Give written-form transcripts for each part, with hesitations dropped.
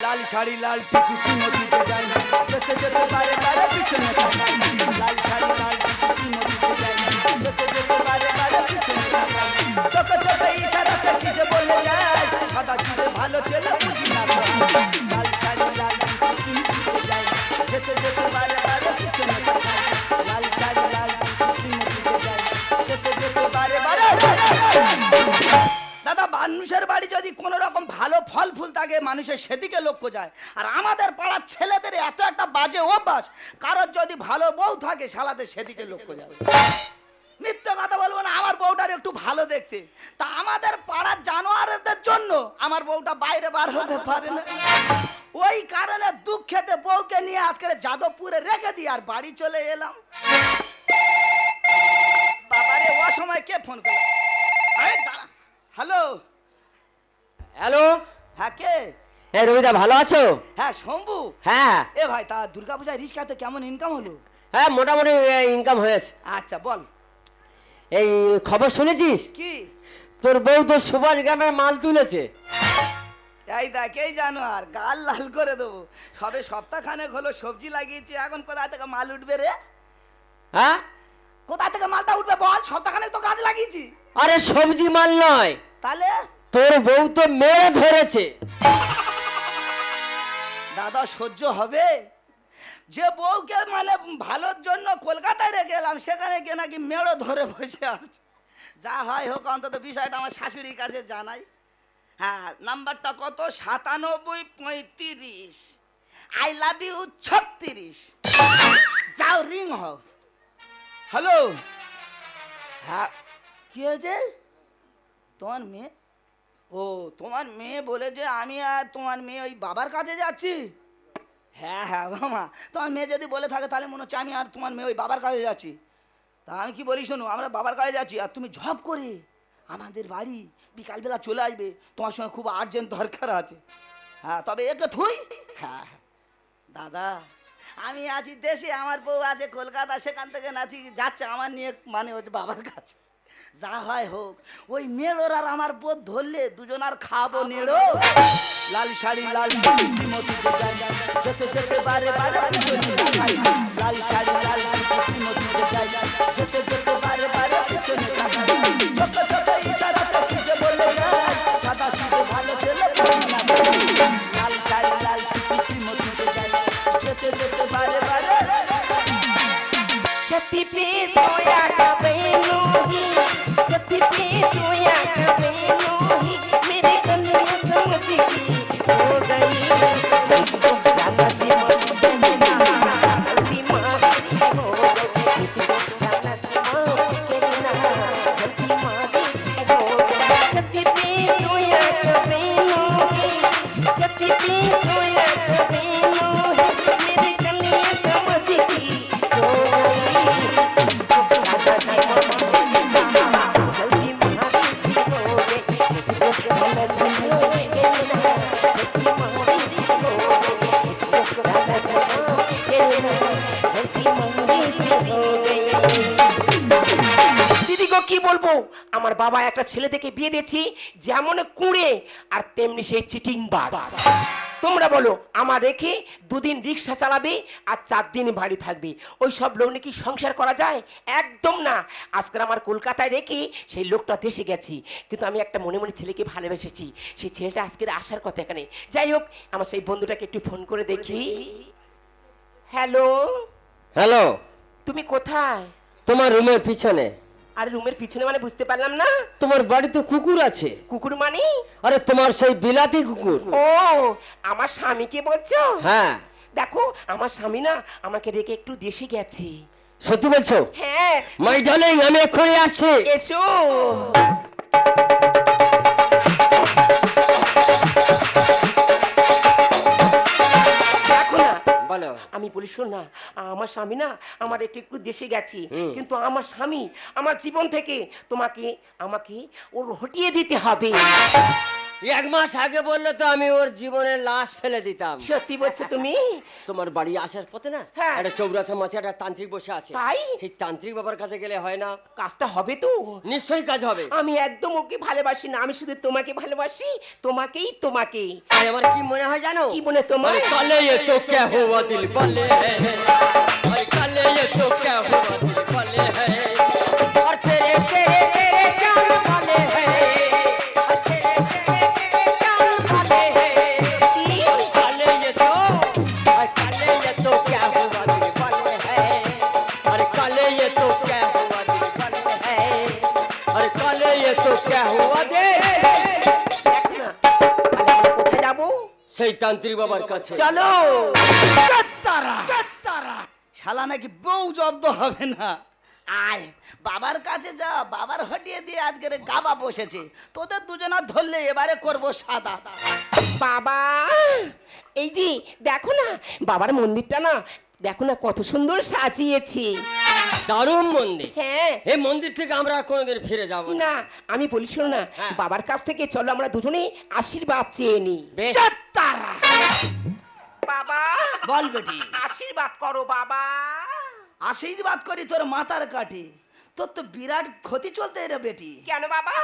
লাল শাড়ি লাল টুপি নদীতে যাই, যেতে যেতে বারে বারে পিছনে তাকাই। লাল শাড়ি লাল টুপি নদীতে যাই, যেতে যেতে বারে বারে পিছনে তাকাই। চোখে চোখে ইশারাতে কি যে বলে যায়, সাদা সিধে ভালো ছেলে বুঝি না তো। লাল শাড়ি লাল টুপি নদীতে যাই, যেতে যেতে বারে বারে পিছনে তাকাই। লাল শাড়ি লাল টুপি নদীতে যাই, যেতে যেতে বারে বারে। দাদা, মানুষের বাড়ি যদি কোনো রকম ভালো ফল ফুল থাকে মানুষের সেদিকে লক্ষ্য যায়। আর আমাদের পাড়ার ছেলেদের এত একটা বাজে অভ্যাস, কারোর যদি ভালো বউ থাকে শালাদের সেদিকে লক্ষ্য যায়। মিথ্যে কথা বলবো না, আমার বউটার একটু ভালো দেখতে। তা আমাদের পাড়ার জানোয়ারদের জন্য আমার বউটা বাইরে বার হতে পারে না। ওই কারণে দুঃখেতে বউকে নিয়ে আজকে যাদবপুরে রেখে দিই আর বাড়ি চলে এলাম। বাবারে, ও সময় কে ফোন করলো? হ্যালো হ্যালো, হ্যাঁ কে? হ্যাঁ রবিদা, ভালো আছো? হ্যাঁ শম্ভু। হ্যাঁ এ ভাই, তা দুর্গাপূজায় রিস্কাতে কেমন ইনকাম হলো? হ্যাঁ, মোটামুটি ইনকাম হয়েছে। আচ্ছা বল। এই খবর শুনেছিস? কি? তোর বউ তো সুভাষ গ্রামের মাল তুলেছে। এই দেখ, এই জানো আর গাল লাল করে দেবো। সবে সপ্তাহখানেক হলো সবজি লাগিয়েছি, এখন কোথা থেকে মাল উঠবে রে? হ্যাঁ, কোথা থেকে মালটা উঠবে বল? সপ্তাহখানেক তো গাছ লাগিয়েছি। আরে সবজি মাল নয়, তাহলে তোর বউ তো মেরে ধরেছে। দাদা সহ্য হবে? যে বউকে মানে ভালোর জন্য কলকাতায় রেখে এলাম, সেখানে গিয়ে নাকি মেড়ো ধরে বসে আছে। যা হয় হোক, অন্তত বিষয়টা আমার শাশুড়ির কাছে জানাই। হ্যাঁ, নাম্বারটা কত? 9735। I love you 36। যাও রিং হও। হ্যালো, হ্যাঁ কি হয়েছে? তোমার মেয়ে? ও, তোমার মেয়ে বলে যে আমি আর তোমার মেয়ে ওই বাবার কাছে যাচ্ছি। হ্যাঁ হ্যাঁ মামা, তোমার মেয়ে যদি বলে থাকে তাহলে মনে হচ্ছে আমি আর তোমার মেয়ে ওই বাবার কাছে যাচ্ছি। তা আমি কি বলি শোনো, আমরা বাবার কাছে যাচ্ছি আর তুমি ঝপ করে আমাদের বাড়ি বিকালবেলা চলে আসবে, তোমার সঙ্গে খুব আর্জেন্ট দরকার আছে। হ্যাঁ, তবে একে থুই। হ্যাঁ দাদা, আমি আছি দেশে, আমার বউ আছে কলকাতা, সেখান থেকে নাচি যাচ্ছে আমার নিয়ে মানে ওই বাবার কাছে। যা হয় হোক, ওই মেড়োর আর আমার বোধ ধরলে দুজন আর খাবো নেড়ো। লাল শাড়ি লাল টুপি মতিতে যাই, যেতে যেতে বারে বারে পিছনে তাকাই। লাল শাড়ি লাল টুপি মতিতে যাই, যেতে যেতে বারে বারে পিছনে তাকাই। ছোট ছোট ইশারাতে কিছু বলে যায়, সাদা সিধে ভালো ছেলে বুঝি না তো। লাল শাড়ি লাল টুপি মতিতে যাই, যেতে যেতে বারে বারে। छती पे सोया का बेलूही, छती पे सोया का बेलूही, मेरे कन्या समझ की सो गई। जाना जी मन देना, जल्दी मार से हो गई। मुझको जाना जी मन देना, जल्दी मार से हो गई। छती पे सोया का बेलूही, छती पे सोया का बेलूही, मेरे कन्या समझ की सो गई। দিদিগো কি বলবো, আমার বাবা একটা ছেলে থেকে বিয়ে দিয়েছি, যেমন কুঁড়ে আর তেমনি সেই চিটিং বাস। তোমরা বলো, আমার রেখে দুদিন রিক্সা চালাবে আর 4 দিন বাড়ি থাকবে, ওই সব লোক নাকি সংসার করা যায়? একদম না। আজকাল আমার কলকাতায় রেখে সেই লোকটা দেশে গেছি, কিন্তু আমি একটা মনে মনে ছেলেকে ভালোবেসেছি, সেই ছেলেটা আজকের আসার কথা এখানে। যাই হোক, আমার সেই বন্ধুটাকে একটু ফোন করে দেখি। হ্যালো হ্যালো, তুমি কোথায়? তোমার রুমের পিছনে। আরে রুমের পিছনে মানে বুঝতে পারলাম না। তোমার বাড়িতে কুকুর আছে। কুকুর মানে? আরে তোমার সেই বিলাতি কুকুর। ও, আমার স্বামীকে বলছো? হ্যাঁ। দেখো, আমার স্বামী না আমাকে রেখে একটু দেশে গেছে। সত্যি বলছো? হ্যাঁ। মাই ডার্লিং, আমি এক্ষুনি আসছি। এসো। দেখো না, বলো। আমি বলি শোন না, আমার স্বামী না আমার একটু দেশে গেছি, কিন্তু আমার স্বামী আমার জীবন থেকে তোমাকে আমাকে ওর হটিয়ে দিতে হবে। এক মাস আগে বললে তো আমি ওর জীবনের লাশ ফেলে দিতাম। সত্যি বলছো তুমি? তোমার বাড়ি আসার পথে না হ্যাঁ। একটা চৌরাশা মাসে একটা তান্ত্রিক বসে আছে। তাই? সেই তান্ত্রিক বাবার কাছে গেলে হয় না? কাজটা হবে তো? নিশ্চয়ই কাজ হবে। আমি একদম ওকে ভালোবাসি না, আমি শুধু তোমাকে ভালোবাসি, তোমাকেই। আর আমার কি মনে হয় জানো? কি মনে তোমার? अरे काले ये तो क्या हुआ दिल वाले है, अरे काले ये तो क्या हुआ दिल वाले है, और तेरे तेरे तेरे जान वाले है, और तेरे तेरे तेरे जान वाले है, अरे काले ये तो क्या हुआ दिल वाले है, अरे काले ये तो क्या हुआ दिल वाले है, अरे काले ये तो क्या हुआ दिल। দেখো না, তাহলে আমরা কোথায় যাবো? সেই তান্ত্রিক বাবার কাছে চলো। তারা শালা নাকি বউ জব্দ হবে না। আয় বাবার কাছে যা, বাবার হটিয়ে দিয়ে আজকের গাবা বসেছে, তোদের দুজনা ধরলে এবারে করব সাদা। বাবা, এই যে দেখো না, বাবার মন্দিরটা না, দেখো না কত সুন্দর সাজিয়েছি। দারুণ মন্দির। হ্যাঁ। এই মন্দির থেকে আমরা কোনোদিন ফিরে যাব না। না, আমি বলি শোনো না, হ্যাঁ। বাবার কাছ থেকে চলো আমরা দুজনেই আশীর্বাদ চেয়ে নিই। বেশ। তারা বাবা, বল বেটি, আশীর্বাদ করো বাবা। আশীর্বাদ করি তোর মাথার কাঠি, তোর তো বিরাট ক্ষতি চলতে রে বেটি। কেন বাবা?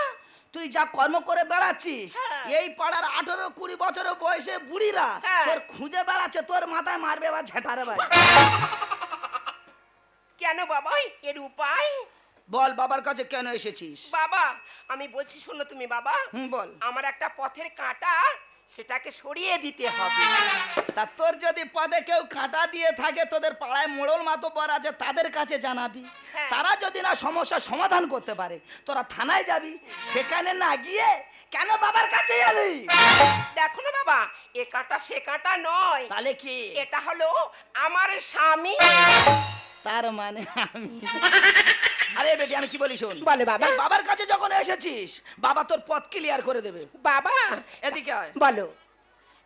তুই যা কর্ম করে বেড়াচ্ছিস, হ্যাঁ। এই পাড়ার 18-20 বছরের বয়সে বুড়িরা হ্যাঁ। তোর খুঁজে বেড়াচ্ছে, তোর মাথায় মারবে বা ঝেঁটারে বাড়ি। কেন বাবা, এর উপায়? বল বাবার কাছে কেন এসেছিস? বাবা, আমি বলছি শোনো তুমি বাবা, বল। আমার একটা পথের কাঁটা, সেটাকে সরিয়ে দিতে হবে। তা তোর যদি পদে কেউ কাঁটা দিয়ে থাকে, তোদের পাড়ায় মোড়ল মাতব্বর আছে, তাদের কাছে জানাবি। হ্যাঁ। তারা যদি না সমস্যার সমাধান করতে পারে, তোরা থানায় যাবি। সেখানে না গিয়ে কেন বাবার কাছে এলি? দেখো না বাবা, এ কাঁটা সে কাঁটা নয়, তাহলে কি? এটা হলো আমার স্বামী। তার মানে আমি। আরে বেটি, আমি কি বলি শোন। বলে বাবা। এই বাবার কাছে যখন এসেছিস, বাবা তোর পথ ক্লিয়ার করে দেবে। বাবা, এদিকে আয়। বলো।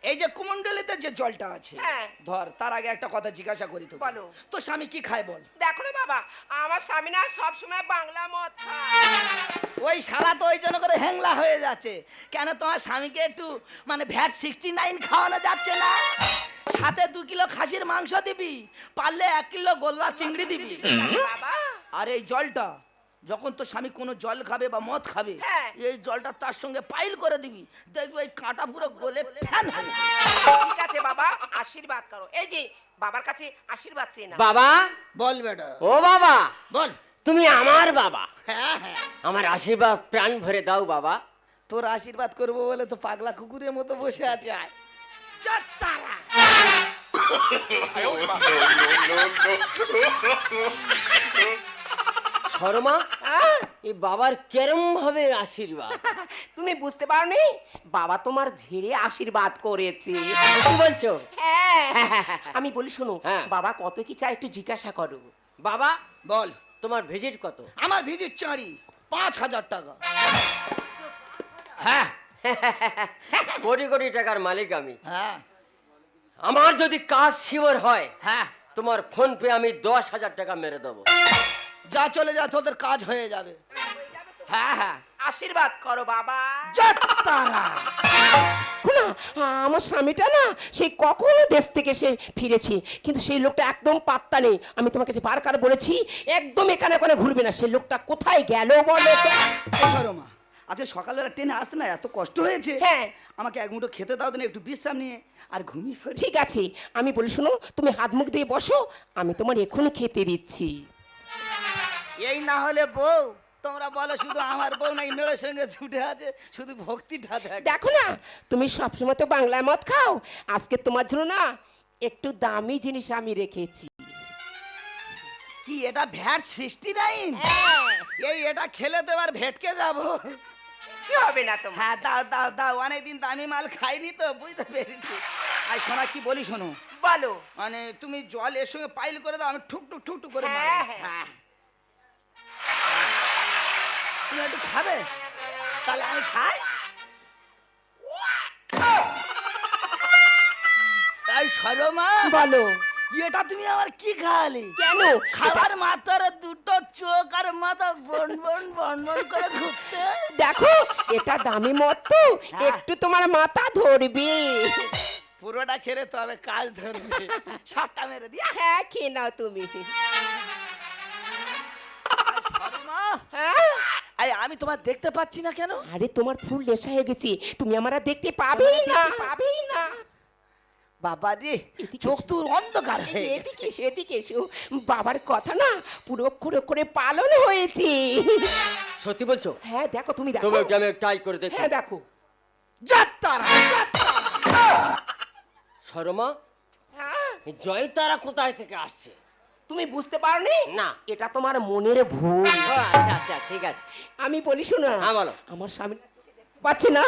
এই যে কুমন্ডলিতে যে জলটা আছে, হ্যাঁ। ধর, তার আগে একটা কথা জিজ্ঞাসা করি তো। বলো। তোর স্বামী কি খায় বল? দেখো না বাবা, আমার স্বামী না সবসময় বাংলা মদ খায়। ওই শালা তো ওই জন্য করে হ্যাংলা হয়ে যাচ্ছে। কেন তোমার স্বামীকে একটু মানে ভ্যাট 69 খাওয়ানো যাচ্ছে না? সাথে 2 কিলো খাসির মাংস দিবি, পারলে 1 কিলো গোল্লা চিংড়ি দিবি। বাবা, আর এই জলটা যখন তোর স্বামী কোনো জল খাবে বা মদ খাবে, হ্যাঁ। এই জলটা তার সঙ্গে পাইল করে দিবি, দেখবি ওই কাঁটা পুরো গলে ফ্যান হবে। ঠিক আছে বাবা, আশীর্বাদ করো। এই যে বাবার কাছে আশীর্বাদ চেয়ে না। বাবা, বল বেটা, ও বাবা, বল। তুমি আমার বাবা, হ্যাঁ হ্যাঁ, আমার আশীর্বাদ প্রাণ ভরে দাও বাবা। তোর আশীর্বাদ করবো বলে তো পাগলা কুকুরের মতো বসে আছে। আয় চল তারা। শর্মা, আহ, এই বাবার কেরম ভাবে আশীর্বাদ? তুমি বুঝতে পারোনি, বাবা তোমার ঝেড়ে আশীর্বাদ করেছে। কি বলছো? হ্যাঁ, আমি বলি শোনো, হ্যাঁ। বাবা কত কি চাই একটু জিজ্ঞাসা করো। বাবা, বল। তোমার ভিজিট কত? আমার ভিজিট চাঁড়ি 5000 টাকা। হ্যাঁ কোটি কোটি টাকার মালিক আমি। হ্যাঁ আমার যদি কাজ শিওর হয়, হ্যাঁ, তোমার ফোন পে আমি 10,000 টাকা মেরে দেবো। যা চলে যা, তোদের কাজ হয়ে যাবে। হ্যাঁ হ্যাঁ, আশীর্বাদ করো বাবা। যা তারা। না, আমার স্বামীটা না সেই কখনো দেশ থেকে সে ফিরেছে, কিন্তু সেই লোকটা একদম পাত্তা নেই। আমি তোমাকে যে বারবার বলেছি একদম এখানে ওখানে ঘুরবে না। সেই লোকটা কোথায় গেল বলো তো? মা, আজকে সকালবেলা ট্রেনে আসতে না এত কষ্ট হয়েছে। হ্যাঁ। আমাকে এক মুঠো খেতে দাও দিন, একটু বিশ্রাম নিয়ে আর ঘুমিয়ে পড়ি। ঠিক আছে, আমি বলি শোনো, তুমি হাত মুখ দিয়ে বসো, আমি তোমার এখনই খেতে দিচ্ছি। এই না হলে বউ, তোমরা বলো শুধু আমার বউ নাকি মেয়ের সঙ্গে ছুটে আছে, শুধু ভক্তিটা দেখ। দেখো না, তুমি সবসময় তো বাংলা মদ খাও, আজকে তোমার জন্য না একটু দামি জিনিস আমি রেখেছি। কি এটা ভ্যাট 69? এই এটা খেলে তো এবার ভেটকে যাবো। কিছু হবে না তোমার। হ্যাঁ দাও দাও দাও, অনেকদিন দামি মাল খাইনি তো, বুঝতে পেরেছি। আর শোনা কি বলি শোনো, বলো। মানে তুমি জল এর সঙ্গে পাইল করে দাও, আমি ঠুক ঠুক ঠুক ঠুক করে হ্যাঁ, মারবো। হ্যাঁ। হ্যাঁ, তুমি একটু খাবে? তাহলে আমি খাই। এই শর্মা, বলো। এটা তুমি আমার কি খাওয়ালি? কেন? খাবার মাথার দুটো চোখ আর মাথা বন বন বন বন করে ঘুরতে। দেখো এটা দামি মদ তো, একটু তোমার মাথা ধরবে। পুরোটা খেলে তবে কাজ ধরবে। সাতটা মেরে দিয়া। হ্যাঁ খেয়ে নাও তুমি। শর্মা, হ্যাঁ আমি তোমার দেখতে পাচ্ছি না কেন? আরে তোমার ফুল নেশা হয়ে গেছে, তুমি আমার আর দেখতে পাবেই না, পাবেই না। বাবা রে, চোখ তো অন্ধকার হয়ে গেছে। এদিকে এসো, এদিকে এসো। বাবার কথা না পুরো অক্ষরে অক্ষরে পালন হয়েছে। সত্যি বলছো? হ্যাঁ দেখো, তুমি দেখো। তবে ওকে আমি ট্রাই করে দেখি। হ্যাঁ দেখো। যাত্তারা, শর্মা, হ্যাঁ এই জয় তারা কোথায় থেকে আসছে? তুমি বুঝতে পারোনি? না। এটা তোমার মনের ভুল। ও, আচ্ছা আচ্ছা ঠিক আছে। আমি বলি শোনো, হ্যাঁ, বলো। আমার স্বামী পাচ্ছে না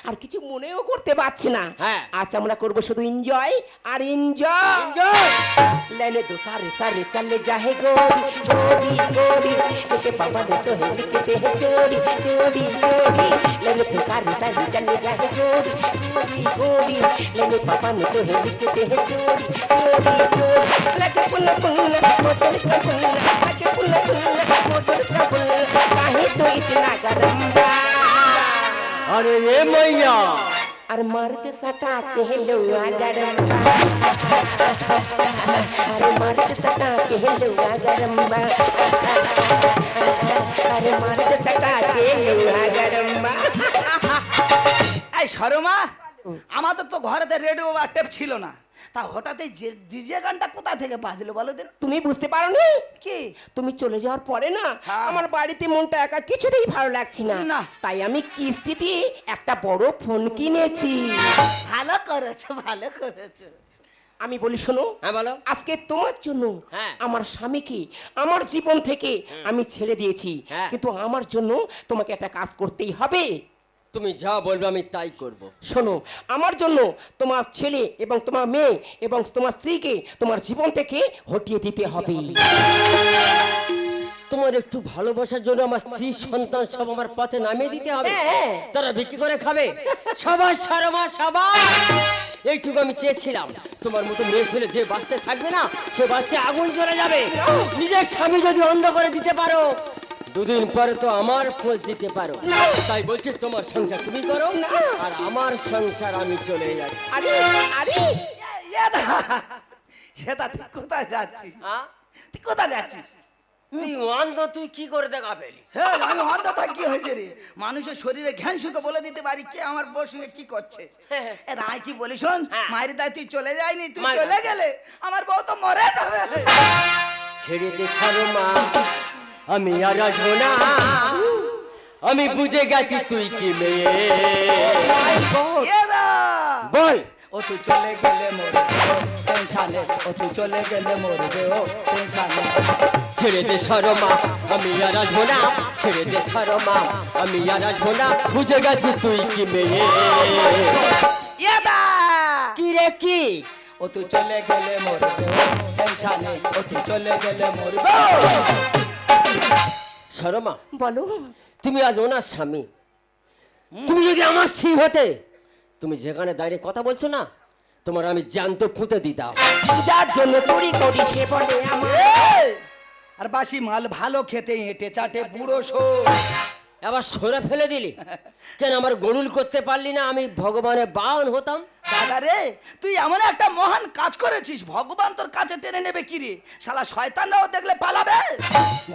আর কিছু মনেও করতে পারছে না। হ্যাঁ। আজ আমরা করবো শুধু এনজয় আর এনজয়। এনজয়। लेने दो सारे सारे चले जाए गोरी गोरी गोरी लेके पापा ने तो है लिखते हैं चोरी चोरी चोरी लेने दो सारे सारे चले जाए गोरी गोरी गोरी लेने पापा ने तो है लिखते हैं चोरी चोरी चोरी लगे पुल्ला पुल्ला मोटर का पुल्ला लगे पुल्ला पुल्ला मोटर का पुल्ला काहे तो इतना गरम बा अरे ये मैया, और मर्द सटा के लुआ गरम बा अरे मर्द सटा के लुआ गरम बा अरे मर्द सटा के लुआ गरम बा। এই শর্মা, আমাদের তো ঘরেতে রেডিও বা টেপ ছিল না, তা হঠাৎ এই ডিজে গানটা কোথা থেকে বাজলো বলো দিন? তুমি বুঝতে পারোনি? কি? তুমি চলে যাওয়ার পরে না হ্যাঁ। আমার বাড়িতে মনটা একা কিছুতেই ভালো লাগছে না। না। তাই আমি কিস্তিতে একটা বড় ফোন কিনেছি। ভালো করেছো, ভালো করেছো। আমি বলি শোনো, হ্যাঁ বলো। আজকে তোমার জন্য হ্যাঁ। আমার স্বামীকে আমার জীবন থেকে আমি ছেড়ে দিয়েছি, হ্যাঁ। কিন্তু আমার জন্য তোমাকে একটা কাজ করতেই হবে। তুমি যা বলবে আমি তাই করব। শোনো, আমার জন্য তোমার ছেলে এবং তোমার মেয়ে এবং তোমার স্ত্রীকে তোমার জীবন থেকে হটিয়ে দিতে হবে। তোমার একটু ভালোবাসার জন্য আমার স্ত্রী সন্তান সব আমার পথে নামিয়ে দিতে হবে? হ্যাঁ। তারা বিক্রি করে খাবে? সবার শর্মা সবার, এইটুকু আমি চেয়েছিলাম। তোমার মতো মেয়ে ছেলে যে বাঁচতে থাকবে না, সে বাঁচতে আগুন জ্বলে যাবে। নিজের স্বামী যদি অন্ধ করে দিতে পারো, দুদিন পরে তো আমার খোঁজ দিতে পারো। তাই বলছি তোমার সংসার তুমি করো, আর আমার সংসার আমি চলে যাই। আরে আরে তুই কোথায় যাচ্ছিস? হ্যাঁ? তুই কোথায় যাচ্ছিস? তুই অন্ধ, তুই কি করে দেখা পেলি? হ্যাঁ, আমি অন্ধ থাক কি হয়েছে রে? মানুষের শরীরে ঘ্যান শুকে বলে দিতে পারি কে আমার বউর সঙ্গে কি করছে। রায় কি বলি শোন, হ্যাঁ। মায়ের দায় তুই চলে যায়নি, তুই মায়ের চলে দায়। গেলে আমার বউ তো মরে যাবে। ছেড়ে দে শর্মা, আমি আর আসবো না। আমি বুঝে গেছি তুই কি মেয়ে। এরা বল। ও তুই চলে গেলে মরবে টেনশনে, ও তুই চলে গেলে মরবে ও টেনশনে। ছেড়ে দে শর্মা, আমি আর আসবো না। ছেড়ে দে শর্মা, আমি আর আসবো না। বুঝে গেছি তুই কি মেয়ে। এরা কি রে কি? ও তুই চলে গেলে মরবে ও টেনশনে, ও তুই চলে গেলে মরবে। শর্মা, বলো। তুমি আজ ওনার স্বামী। তুমি যদি আমার স্ত্রী হতে, তুমি যেখানে দাঁড়িয়ে কথা বলছো না, তোমার আমি জ্যান্ত পুঁতে দিতাম। যার জন্য চুরি করি সে বলে আমার। এই, আর বাসি মাল ভালো খেতে হেঁটে চাটে বুড়ো শোর। আবার সরে ফেলে দিলি কেন? আমার গরুল করতে পারলি না? আমি ভগবানের বাহন হতাম। দাদা রে, তুই এমন একটা মহান কাজ করেছিস, ভগবান তোর কাছে টেনে নেবে কি রে? শালা শয়তানরাও দেখলে পালাবে।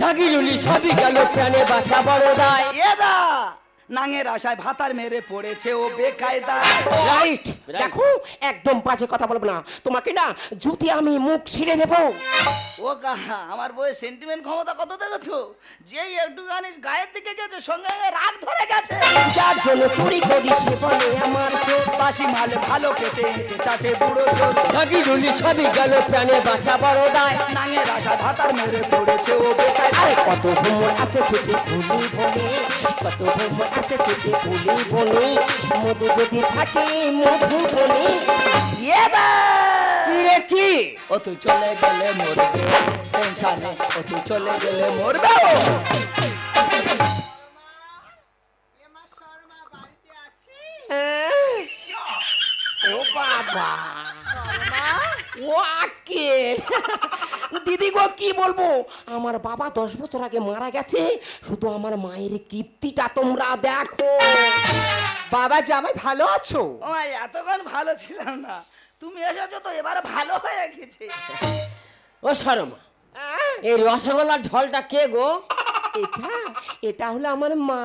ঢাকিরুলি সবই গেল প্রাণে বাঁচা বড় দায়। এরা নাঙের আশায় ভাতার মেরে পড়েছে ও বেকায়দা। রাইট। দেখো, একদম বাজে কথা বলবো না, তোমাকে না জুতি আমি মুখ ছিঁড়ে দেবো। ও কাহা, আমার বইয়ের সেন্টিমেন্ট ক্ষমতা কত দেখেছো? যেই একটুখানি গায়ের দিকে গেছে সঙ্গে সঙ্গে রাগ ধরে গেছে। যার জন্য চুরি করি সে বলে আমার চোখ। বাসি মাল ভালো খেতে হেঁটে চাটে বুড়ো শোর। ঢাকিরুলি সবই গেল প্রাণে বাঁচা বড় দায়। নাঙের আশায় ভাতার মেরে পড়েছে ও বেকায়দা। আরে কত ভ্রমণ আসে খেতে ভুলি বলে, কত ভ্রমণ আসে খেতে ভুলি বলে, মধু যদি থাকে মধু বলে। এরা কি রে কি? ও তুই চলে গেলে মরবে টেনশনে, ও তুই চলে গেলে মরবে ও। ও বাবা, ও আকেল দিদি গো কি বলবো, আমার বাবা 10 বছর আগে মারা গেছে, শুধু আমার মায়ের কীর্তিটা তোমরা দেখো। বাবা জামাই ভালো আছো? ও মা, এতক্ষণ ভালো ছিলাম না, তুমি এসেছো তো এবার ভালো হয়ে গেছে। ও শর্মা, এই রসগোল্লার ঢলটা কে গো? এটা এটা হলো আমার মা।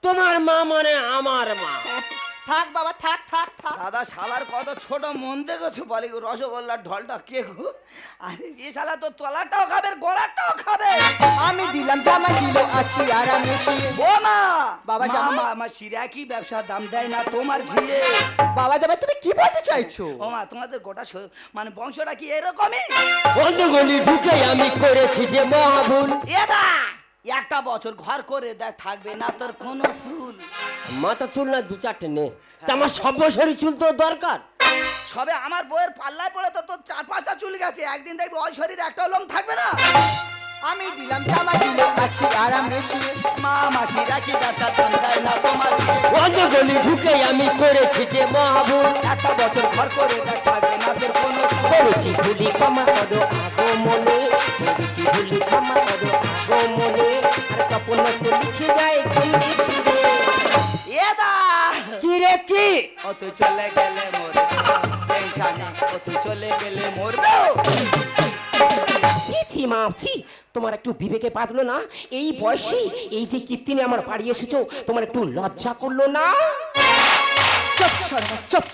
তোমার মা মানে আমার মা। থাক বাবা থাক থাক থাক। দাদা শালার কত ছোট মন দেখেছো, বলে গো রসগোল্লার ঢলটা কে গো? আরে এ শালা তো তলাটাও খাবে গলাটাও খাবে। আমি দিলাম জামাই দিল আছি আর আমি শুয়ে। ও মা, বাবা জামাই? আমার শিরা কি ব্যবসা দাম দেয় না তোমার ঝিয়ে? বাবা জামাই তুমি কি বলতে চাইছো? ও মা, তোমাদের গোটা মানে বংশটা কি এরকমই? বন্ধুগুলি ঢুকে আমি করেছি যে মহাভুল। এদা একটা বছর ঘর করে দেখ, থাকবে না তোর কোনো চুল। মাথা চুল না 2-4টে নে, তা আমার সব বছরই চুল তো দরকার। সবে আমার বউয়ের পাল্লায় পড়ে তো তোর 4-5টা চুল গেছে, একদিন দেখবি ওই শরীরে একটা লোম থাকবে না। আমি দিলাম জামাই দিল আছি আর আমি শুয়ে। মা মাসিরা কি ব্যবসা দাম দেয় না তোমার ঝিয়ে? বন্ধুগুলি ঢুকে আমি করেছি যে মহাভুল। একটা বছর ঘর করে দেখ, থাকবে না তোর কোনো চুল। করেছি ভুলি ক্ষমা করো আগো মনে, করেছি ভুলি ক্ষমা করো আগো মনে, আর তপন লিখে যায় ঝন্ডি সুরে। এদা কি রে কি? ও তুই চলে গেলে মরবে, টেনশনে ও তুই চলে গেলে মরবে। ছি ছি মা ছি, তোমার একটু বিবেকে বাঁধলো না? এই বয়সে এই যে কীর্তি নিয়ে আমার বাড়ি এসেছো, তোমার একটু লজ্জা করলো না? চুপ শর্মা চুপ।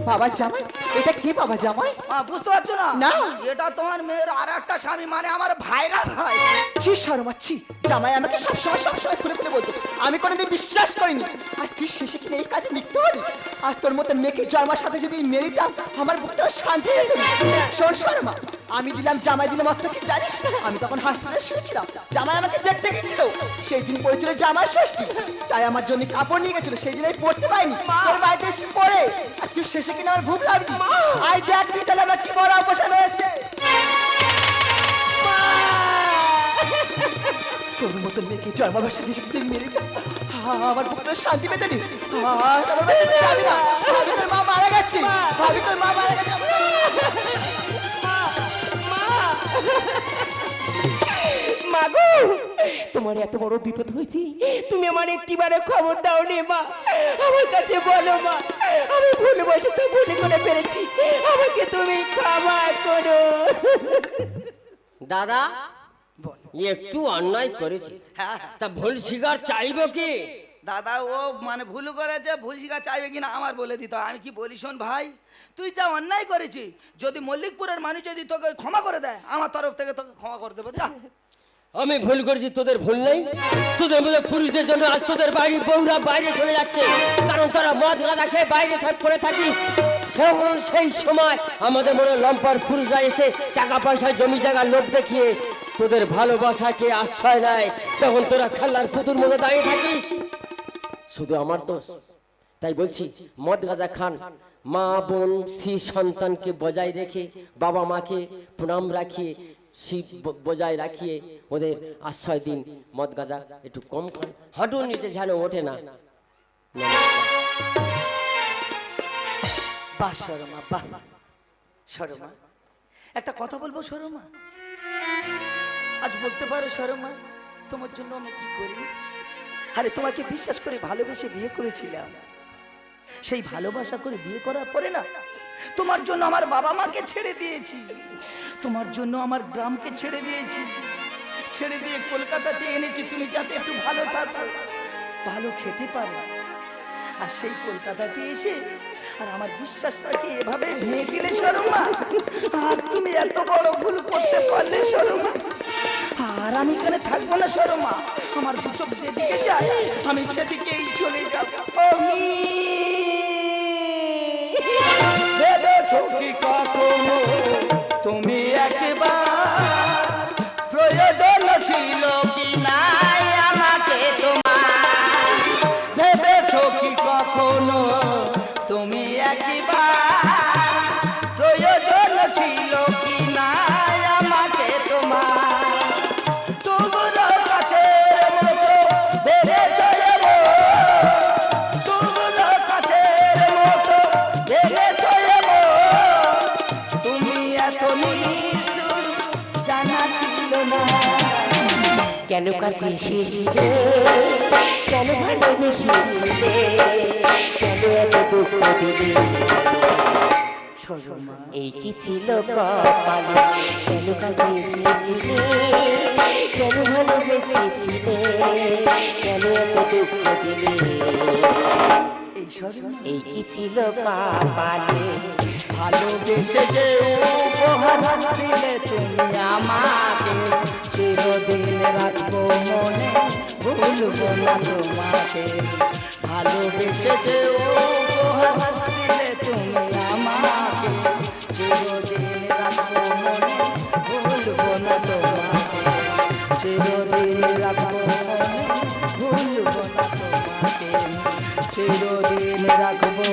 বাবা জামাই এটা কি বাবা জামাই? বুঝতে পারছো না? না। এটা তোমার মেয়ের আর একটা স্বামী, মানে আমার ভাইরা ভাই। ছি শর্মা ছি। জামাই আমাকে সবসময় খুলে খুলে বলতো, আমি কোনোদিন বিশ্বাস করিনি। আর তুই শেষে কিনে এই কাজে লিখতে হলি? আর তোর মতো মেয়েকে জন্মার সাথে যদি মেরে দিতাম, আমার বুকটাও শান্তি পেত না। শোন শর্মা, আমি দিলাম জামাই দিলাম অর্থ কি জানিস? আমি তখন হাসপাতালে শুয়েছিলাম, জামাই আমাকে দেখতে গেছিল। সেই দিন পড়েছিল জামাই ষষ্ঠী, তাই আমার জন্য কাপড় নিয়ে গেছিল, সেই দিন আমি পড়তে পাইনি। তোর বাড়িতে এসে পড়ে আর তুই শেষে কিনে আমার ভুল লাগবে। আই দেখ তুই তাহলে আমার কি বড় অবসান হয়েছে। তোর মতো মেয়েকে জন্মাবার সাথে সাথে তুই মেরে দিতাম, আমার বুকটা শান্তি পেতে নি। তোমার বাড়িতে যাবি না, ভাবি তোর মা মারা গেছে, ভাবি তোর মা মারা গেছে। মাগো, তোমার এত বড় বিপদ হয়েছে, তুমি আমার একটিবারে খবর দাও নে মা, আমার কাছে বলো মা, আমি ভুল বসে ভুল করে ফেলেছি, আমাকে তুমি ক্ষমা করো। দাদা বল। একটু অন্যায় করেছি, হ্যাঁ, তা ভুল স্বীকার চাইব কি? দাদা ও মানে ভুল করেছে, ভুল শিখা চাইবে কিনা আমার বলে দিতে হয়। আমি কি বলি শোন ভাই, তুই যা অন্যায় করেছিস, যদি মল্লিকপুরের মানুষ যদি তোকে ক্ষমা করে দেয়, আমার তরফ থেকে তোকে ক্ষমা করে দেবো। যা। আমি ভুল করেছি, তোদের ভুল নেই। তোদের মধ্যে পুরুষদের জন্য আজ তোদের বাড়ির বউরা বাইরে চলে যাচ্ছে, কারণ তারা মদ গাঁজা খেয়ে বাইরে পড়ে থাকিস। সেই সময় আমাদের মনে লম্পট পুরুষরা এসে টাকা পয়সা জমি জায়গা লোক দেখিয়ে তোদের ভালোবাসাকে আশ্রয় নেয়, তখন তোরা খেলার পুতুর মধ্যে দাঁড়িয়ে থাকিস। শুধু আমার দোষ? তাই বলছি, মদ গাঁজা খান, মা বোন শ্রী সন্তানকে বজায় রেখে, বাবা মাকে প্রণাম রাখিয়ে, শিব বজায় রাখিয়ে ওদের আশ্রয় দিন। মদ গাঁজা একটু কম খান, হাঁটুর নিচে যেন ওঠে না। বাহ শর্মা, বাহ শর্মা, একটা কথা বলবো শর্মা? আজ বলতে পারো শর্মা, তোমার জন্য আমি কি করি? আরে তোমাকে বিশ্বাস করে ভালোবেসে বিয়ে করেছিলাম, সেই ভালোবাসা করে বিয়ে করার পরে না, তোমার জন্য আমার বাবা মাকে ছেড়ে দিয়েছি, তোমার জন্য আমার গ্রামকে ছেড়ে দিয়েছি, ছেড়ে দিয়ে কলকাতাতে এনেছি তুমি যাতে একটু ভালো থাকো, ভালো খেতে পারো। আর সেই কলকাতাতে এসে আর আমার বিশ্বাসটাকে এভাবে ভেঙে দিলে শর্মা, আজ তুমি এত বড় ভুল করতে পারলে শর্মা। আর আমি এখানে থাকবো না শর্মা, আমার দু চোখ যেদিকে যায় আমি সেদিকেই চলে যাব। ভেবেছো কি কখনো তুমি একবার প্রয়োজন ছিল কি নাই আমাকে তোমার? ভেবেছো কি কখনো তুমি একবার প্রয়োজন ছিল কি নাই আমাকে তোমার? তোমরা কাছের মতো বেড়েছো এমন, তোমরা কাছের মতো বেড়েছো এমন, তুমি কেন কাছে এসেছিলে কেন ভালোবেসেছিলে কেন এত দুঃখ দিলে এই কি ছিল কপালে কেন কাছে এসেছিলে কেন ভালোবেসেছিলে কেন এত দুঃখ দিলে এই কি ছিল কপালে ভালোবেসে যে উপহার দিলে তুমি আমাকে চিরদিন রাখবো মনে ভুলবো না তোমাকে ভালোবেসে যে উপহার দিলে তুমি আমাকে চিরদিন রাখবো মনে ভুলবো না তোমাকে চিরদিন রাখবো মনে ভুলবো না তোমাকে চিরদিন রাখবো